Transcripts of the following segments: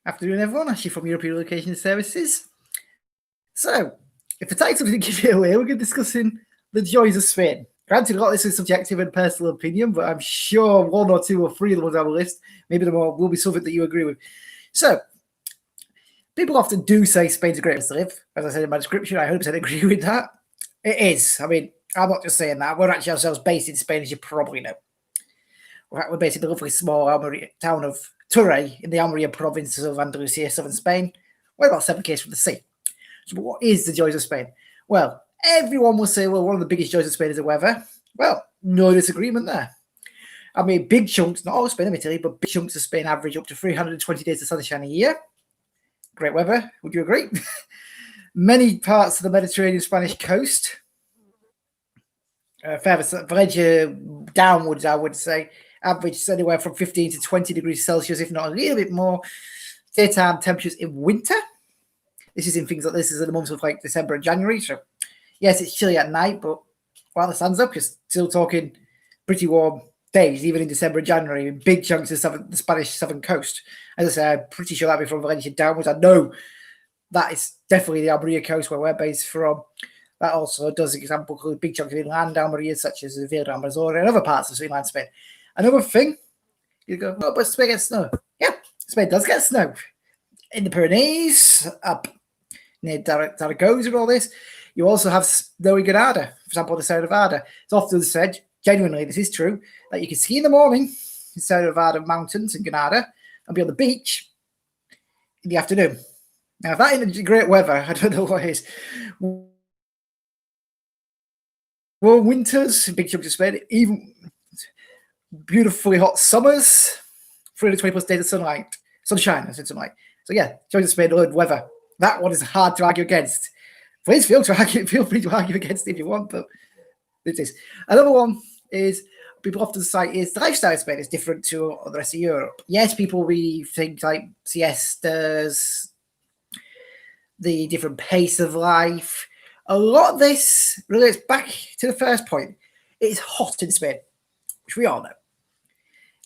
Afternoon, everyone. Ashley from European Relocation Services. So, if the title didn't give it away, we're going to be discussing the joys of Spain. Granted, a lot of this is subjective and personal opinion, but I'm sure one or two or three of the ones on the list, maybe the more, will be something that you agree with. So, people often do say Spain's a great place to live. As I said in my description, I 100% agree with that. It is. I mean, I'm not just saying that. We're actually ourselves based in Spain, as you probably know. We're based in the lovely small town of Torre in the Almeria province of Andalusia, southern Spain. We're about 7 km from the sea. So what is the joys of Spain? Well, everyone will say, well, one of the biggest joys of Spain is the weather. Well, no disagreement there. I mean, big chunks, not all of Spain and Italy, but big chunks of Spain average up to 320 days of sunshine a year. Great weather, would you agree? Many parts of the Mediterranean Spanish coast, further Valencia downwards, I would say, average anywhere from 15 to 20 degrees Celsius, if not a little bit more. Daytime temperatures in winter. This is in things like this is in the months of like December and January. So, yes, it's chilly at night, but while the sun's up, you're still talking pretty warm days, even in December and January, in big chunks of the Spanish southern coast. As I say, I'm pretty sure that'd be from Valencia downwards. I know that is definitely the Almeria coast where we're based from. That also does, example, include big chunks of inland Almeria, such as the Vila de Almanzora and other parts of inland Spain. Another thing, you go, oh, but Spain gets snow. Yeah, Spain does get snow. In the Pyrenees, up near Zaragoza and all this, you also have snow in Granada, for example, the Serra Nevada. It's often said, genuinely, this is true, that you can ski in the morning in Serra Nevada mountains in Granada and be on the beach in the afternoon. Now, if that isn't great weather, I don't know what is. Warm winters, big chunks of Spain, even beautifully hot summers, 320 plus days of sunshine. So yeah, joys of Spain, good weather. That one is hard to argue against. Please feel free to argue against it if you want, but it is. Another one is people often cite is the lifestyle in Spain is different to the rest of Europe. Yes, people really think like siestas, the different pace of life. A lot of this relates back to the first point. It is hot in Spain, which we all know.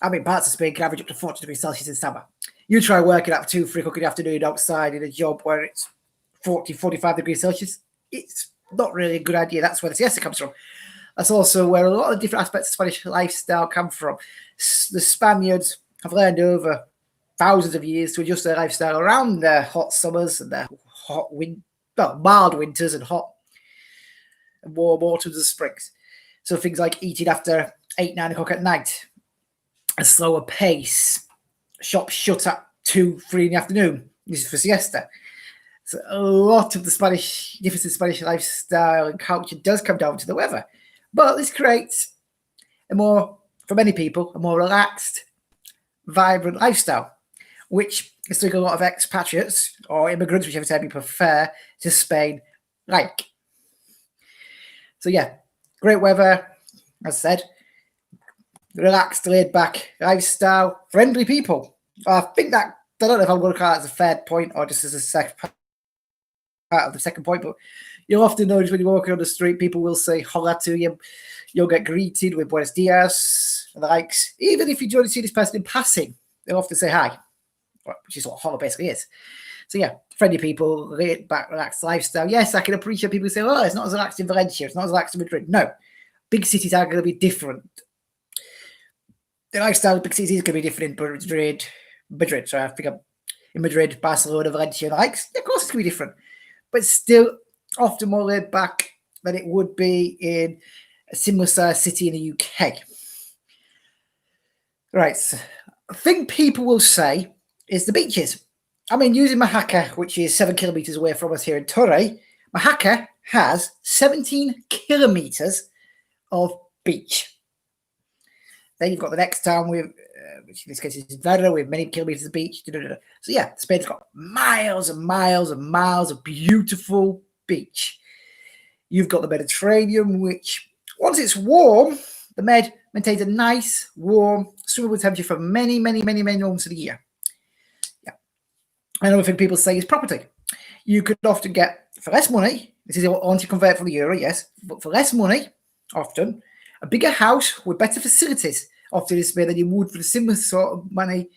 I mean, parts of Spain can average up to 40 degrees Celsius in summer. You try working at 2, 3 o'clock in the afternoon outside in a job where it's 40, 45 degrees Celsius. It's not really a good idea. That's where the siesta comes from. That's also where a lot of different aspects of Spanish lifestyle come from. The Spaniards have learned over thousands of years to adjust their lifestyle around their hot summers and their mild winters and hot and warm autumns and springs. So things like eating after 8, 9 o'clock at night, a slower pace, shops shut at 2, 3 in the afternoon. This is for siesta. So a lot of the difference in Spanish lifestyle and culture does come down to the weather. But this creates for many people, a more relaxed, vibrant lifestyle, which I think a lot of expatriates or immigrants, whichever term you prefer, to Spain like. So yeah, great weather, as I said, relaxed, laid back lifestyle, friendly people. I think that, I don't know if I'm going to call that as a third point or just as a second part of the second point, but you'll often notice when you're walking on the street, people will say hola to you. You'll get greeted with buenos dias and the likes. Even if you only see this person in passing, they'll often say hi, which is what hola basically is. So yeah, friendly people, laid back, relaxed lifestyle. Yes, I can appreciate people who say, oh, it's not as relaxed in Valencia, it's not as relaxed in Madrid. No, big cities are going to be different. The lifestyle of big cities is going to be different in Madrid. So I think in Madrid, Barcelona, Valencia, and the likes. Of course, it's going to be different, but still often more laid back than it would be in a similar sized city in the UK. Right. So a thing people will say is the beaches. I mean, using Majaca, which is 7 kilometers away from us here in Torre, Majaca has 17 kilometers of beach. Then you've got the next town with, which in this case is Vera, with many kilometers of beach. So yeah, Spain's got miles and miles and miles of beautiful beach. You've got the Mediterranean, which once it's warm, the Med maintains a nice, warm, swimmable temperature for many, many, many, many months of the year. Yeah. Another thing people say is property. You could often get, for less money, this is once you convert from the euro, yes, but for less money, often, a bigger house with better facilities often is made than you would for the similar sort of money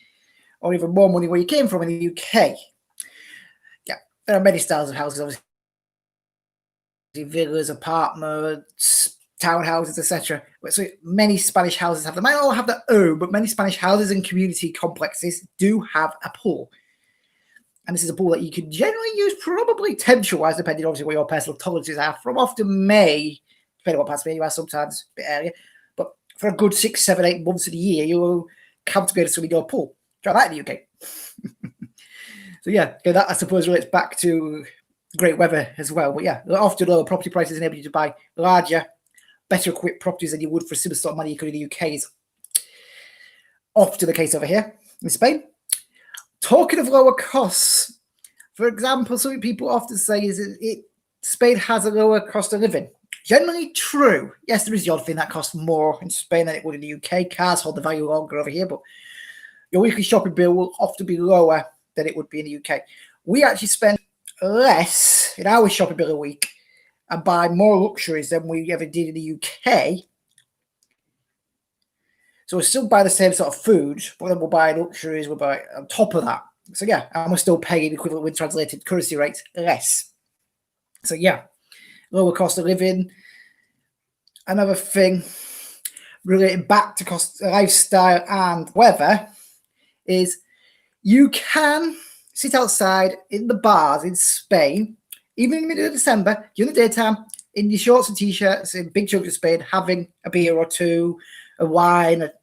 or even more money where you came from in the UK. Yeah, there are many styles of houses, obviously. Villas, apartments, townhouses, etc. So many Spanish houses have them. They might all have their own, but many Spanish houses and community complexes do have a pool. And this is a pool that you can generally use probably temperature-wise, depending obviously what your personal tolerances are, from often May, depending on what parts of May you are, sometimes a bit earlier. But for a good 6, 7, 8 months of the year, you'll comfortably swim in your pool. Try that in the UK. So yeah, that I suppose relates back to great weather as well. But yeah, often lower property prices enable you to buy larger, better equipped properties than you would for similar sort of money you could in the UK. Is often the case over here in Spain. Talking of lower costs, for example, something people often say is Spain has a lower cost of living. Generally true. Yes, there is the odd thing that costs more in Spain than it would in the UK. Cars hold the value longer over here, but your weekly shopping bill will often be lower than it would be in the UK. We actually spend less in our shopping bill a week and buy more luxuries than we ever did in the UK. So we'll still buy the same sort of food, but then we'll buy luxuries, we'll buy on top of that. So yeah, and we're still paying equivalent with translated currency rates less. So yeah, lower cost of living. Another thing relating back to cost, lifestyle and weather is you can sit outside in the bars in Spain, even in the middle of December, during the daytime, in your shorts and t-shirts in big chunks of Spain, having a beer or two, a wine, a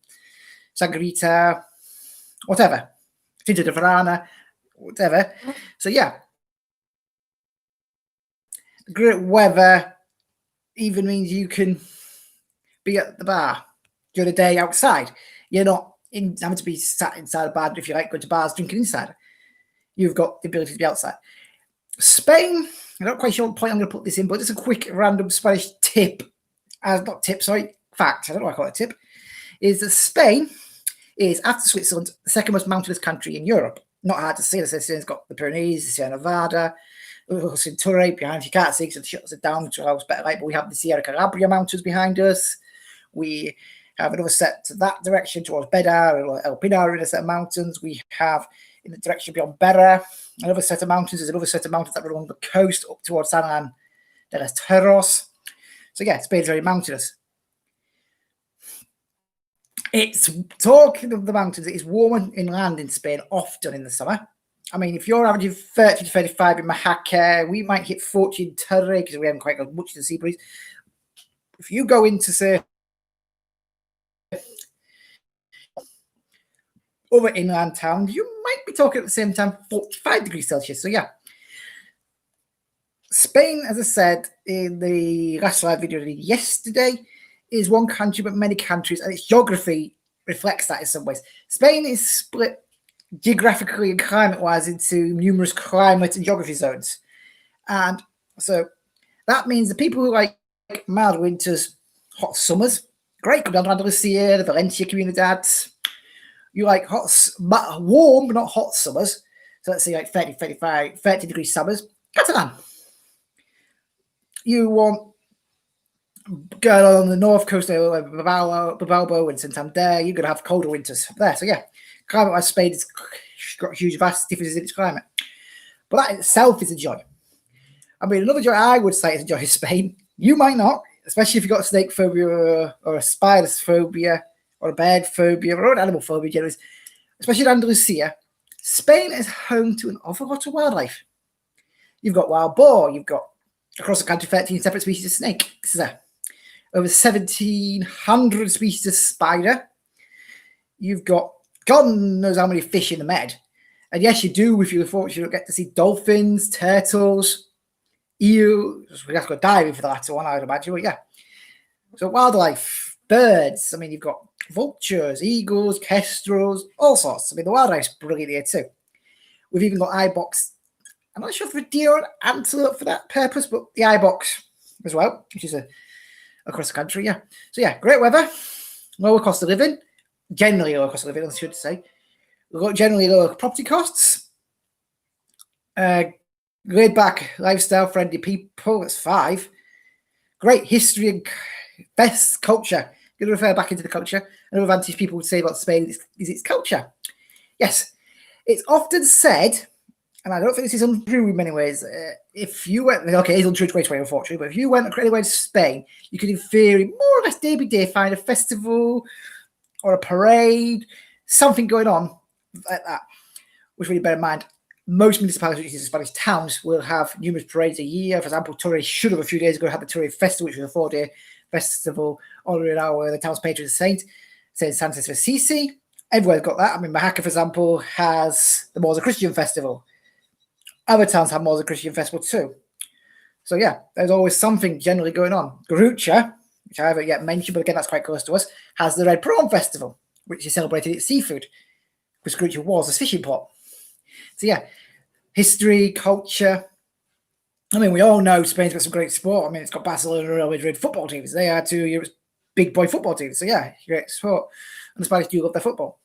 sangria, whatever, tinta de verano, whatever. So yeah, great weather even means you can be at the bar during the day outside. You're not having to be sat inside a bar if you like going to bars drinking inside. You've got the ability to be outside. Spain, I'm not quite sure what point I'm going to put this in, but it's a quick random Spanish tip. Not tip, sorry, fact. I don't know why I call it a tip. Is that Spain is, after Switzerland, the second most mountainous country in Europe. Not hard to see. It's got the Pyrenees, the Sierra Nevada, Centauri behind. You can't see because it shuts it down to allow better light, but we have the Sierra Calabria mountains behind us. We have another set to that direction towards Beda or El Pinar in a set of mountains. We have in the direction beyond Berra another set of mountains. There's another set of mountains that run along the coast up towards San Juan de los Toros. So yeah, Spain's very mountainous. It's talking of the mountains. It is warmer inland in Spain often in the summer. I mean, if you're averaging 30 to 35 in Majaca, we might hit 40 in Torre because we haven't quite got much of the sea breeze. If you go into, say, other inland towns, you might be talking at the same time 45 degrees Celsius. So yeah, Spain, as I said in the last live video I did yesterday, is one country but many countries, and its geography reflects that in some ways. Spain is split geographically and climate-wise into numerous climate and geography zones. And so that means the people who like mild winters, hot summers, great, come down to Andalusia, the Valencia Comunidad. You like warm but not hot summers. So let's say like 30, 35, 30 degree summers. Catalan. You want go on the north coast of Bilbao and Santander, you're going to have colder winters there. So yeah, climate-wise, Spain has got huge, vast differences in its climate. But that itself is a joy. I mean, another joy I would say is a joy of Spain. You might not, especially if you've got a snake phobia or a spider phobia or a bird phobia or an animal phobia, generally, especially in Andalusia. Spain is home to an awful lot of wildlife. You've got wild boar, you've got across the country 13 separate species of snake. This is over 1,700 species of spider. You've got God knows how many fish in the Med. And yes, you do, if you're fortunate, get to see dolphins, turtles, eels. We have to go diving for the latter one, I would imagine. But yeah. So wildlife, birds. I mean, you've got vultures, eagles, kestrels, all sorts. I mean, the wildlife's brilliant here too. We've even got ibex. I'm not sure if a deer or antelope for that purpose, but the ibex as well, which is across the country. Yeah. So yeah, great weather, lower cost of living, generally lower cost of living, I should say. Generally lower property costs. Laid back, lifestyle friendly people. That's 5. Great history and best culture. Going to refer back into the culture. Another advantage people would say about Spain is its culture. Yes, It's often said, and I don't think this is untrue in many ways, if you went, okay, it's untrue 2020, unfortunately, but if you went anywhere to Spain, you could in theory, more or less day by day, find a festival or a parade, something going on like that. Which really bear in mind, most municipalities in Spanish towns will have numerous parades a year. For example, Torre should have a few days ago had the Torre Festival, which was a 4-day festival honouring the town's patron saint, Saint Francis of Assisi. Everywhere's got that. I mean, Oaxaca, for example, has the Moors Christian Festival. Other towns have Moors Christian Festival too. So yeah, there's always something generally going on. Garucha, which I haven't yet mentioned, but again, that's quite close to us, has the Red Prawn Festival, which is celebrating its seafood, because Garucha was a fishing port. So yeah, history, culture. I mean, we all know Spain's got some great sport. I mean, it's got Barcelona and Real Madrid football teams. They are two Europe's big boy football teams. So yeah, great sport. And the Spanish do love their football.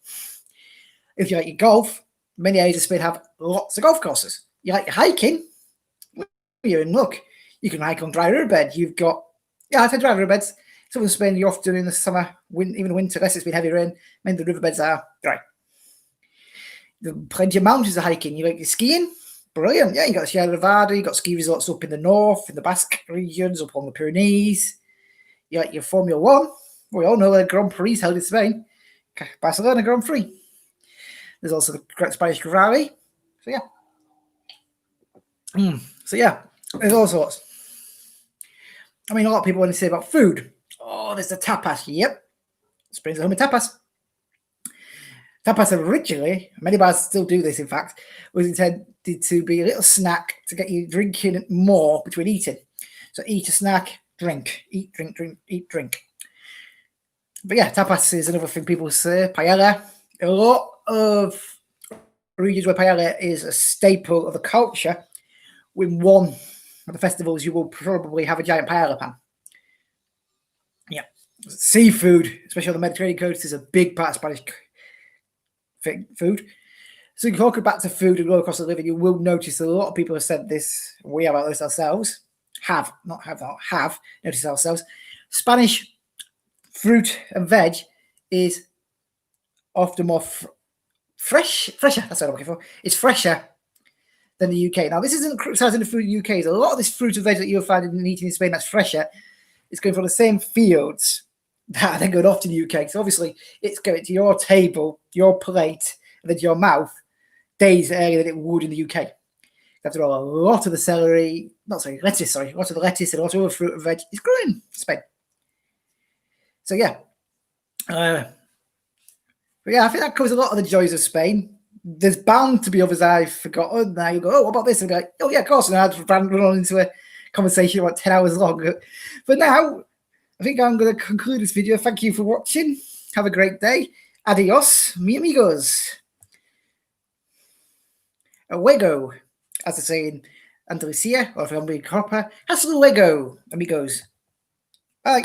If you like your golf, many areas of Spain have lots of golf courses. You like your hiking, you're in luck. You can hike on dry riverbed. You've got, I say dry riverbeds. Some in Spain, you often in the summer, even winter, unless it's been heavy rain, many of the riverbeds are dry. There's plenty of mountains of hiking. You like your skiing? Brilliant. Yeah, you got Sierra Nevada, you got ski resorts up in the north, in the Basque regions, up on the Pyrenees. You like your Formula One. We all know the Grand Prix is held in Spain. Barcelona Grand Prix. There's also the Great Spanish Rally. So yeah. There's all sorts. I mean, a lot of people want to say about food. Oh, there's the tapas. Yep. Spain's the home of tapas. Tapas originally, many bars still do this, in fact, was intended to be a little snack to get you drinking more between eating. So eat a snack, drink, eat, drink, drink, eat, drink. But yeah, tapas is another thing people say. Paella. A lot of regions where paella is a staple of the culture. With one of the festivals, you will probably have a giant paella pan. Yeah. Seafood, especially on the Mediterranean coast, is a big part of Spanish food. So you talk back to food and go across the living, you will notice a lot of people have said this. We have this ourselves. Have noticed ourselves. Spanish fruit and veg is often more fresher. That's what I'm looking for. It's fresher than the UK. Now, this isn't criticizing the food in the UK. So a lot of this fruit and veg that you'll find in eating in Spain that's fresher is going from the same fields that are then going off to the UK. So obviously, it's going to your table, your plate, and then to your mouth days earlier than it would in the UK. After all, a lot of the a lot of the lettuce and a lot of other fruit and veg is growing in Spain. So yeah. But yeah, I think that covers a lot of the joys of Spain. There's bound to be others I've forgotten. Now you go, oh, what about this? And I'll be like, oh yeah, of course. And I'd run on into a conversation about 10 hours long. But now, I think I'm going to conclude this video. Thank you for watching. Have a great day. Adios, mi amigos. Luego, as they say in Andalusia, or if I'm being proper, hasta luego, amigos. Bye.